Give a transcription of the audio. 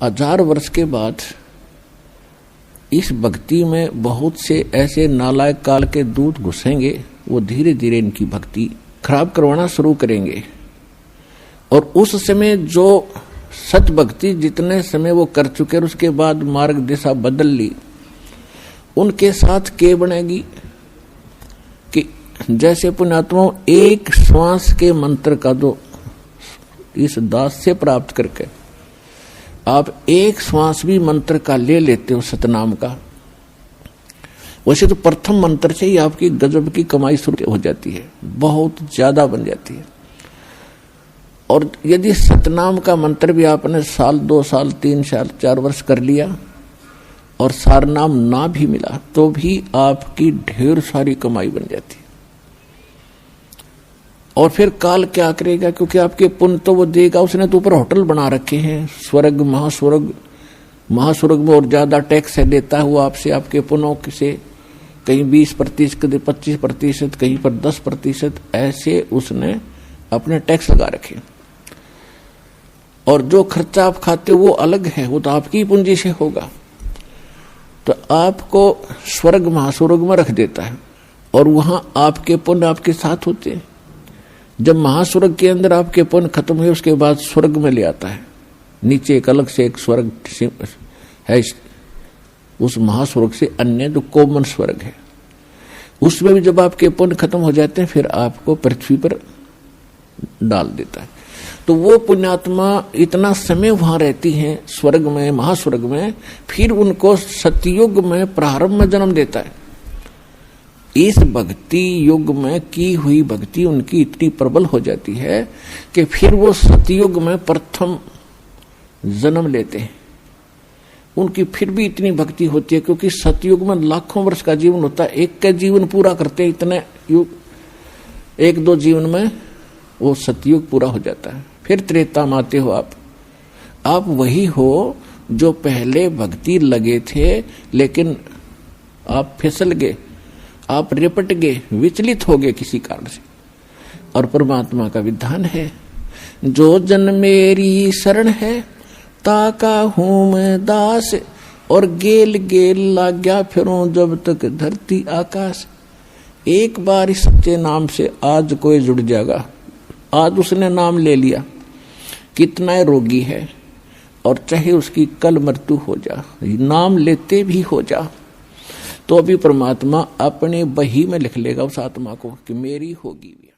1000 वर्ष के बाद इस भक्ति में बहुत से ऐसे नालायक काल के दूत घुसेंगे, वो धीरे धीरे इनकी भक्ति खराब करवाना शुरू करेंगे। और उस समय जो सच भक्ति जितने समय वो कर चुके और उसके बाद मार्ग दिशा बदल ली, उनके साथ क्या बनेगी कि जैसे पुण्यात्मा एक श्वास के मंत्र का जो इस दास से प्राप्त करके आप एक श्वास भी मंत्र का ले लेते हो सतनाम का, वैसे तो प्रथम मंत्र से ही आपकी गजब की कमाई शुरू हो जाती है, बहुत ज्यादा बन जाती है। और यदि सतनाम का मंत्र भी आपने साल 2 साल 3 साल 4 वर्ष कर लिया और सारनाम ना भी मिला तो भी आपकी ढेर सारी कमाई बन जाती है। और फिर काल क्या करेगा, क्योंकि आपके पुण्य तो वो देगा, उसने तो ऊपर होटल बना रखे हैं, स्वर्ग महास्वर्ग, महास्वर्ग में और ज्यादा टैक्स है देता है वो आपसे, आपके पुण्यों से कहीं 20%, 25%, कहीं पर 10%, ऐसे उसने अपने टैक्स लगा रखे। और जो खर्चा आप खाते हो वो अलग है, वो तो आपकी पूंजी से होगा। तो आपको स्वर्ग महास्वर्ग में रख देता है और वहां आपके पुण्य आपके साथ होते हैं। जब महास्वर्ग के अंदर आपके पुण्य खत्म हुए उसके बाद स्वर्ग में ले आता है, नीचे एक अलग से एक स्वर्ग है, उस महास्वर्ग से अन्य जो कॉमन स्वर्ग है, उसमें भी जब आपके पुण्य खत्म हो जाते हैं फिर आपको पृथ्वी पर डाल देता है। तो वो पुण्यात्मा इतना समय वहां रहती हैं स्वर्ग में, महास्वर्ग में, फिर उनको सतयुग में प्रारंभ में जन्म देता है। इस भक्ति युग में की हुई भक्ति उनकी इतनी प्रबल हो जाती है कि फिर वो सतयुग में प्रथम जन्म लेते हैं। उनकी फिर भी इतनी भक्ति होती है क्योंकि सतयुग में लाखों वर्ष का जीवन होता है, एक का जीवन पूरा करते हैं इतने युग, 1-2 जीवन में वो सतयुग पूरा हो जाता है। फिर त्रेता में आते हो आप वही हो जो पहले भक्ति लगे थे, लेकिन आप फिसल गए, आप रिपट गए, विचलित हो गए किसी कारण से। और परमात्मा का विधान है, जो जन मेरी शरण है ताका हूं मैं दास, और गेल गेल लाग्या फिरूं जब तक धरती आकाश। एक बार इस सच्चे नाम से आज कोई जुड़ जाएगा, आज उसने नाम ले लिया, कितना रोगी है और चाहे उसकी कल मृत्यु हो जा, नाम लेते भी हो जा, तो अभी परमात्मा अपने बही में लिख लेगा उस आत्मा को कि मेरी होगी भी।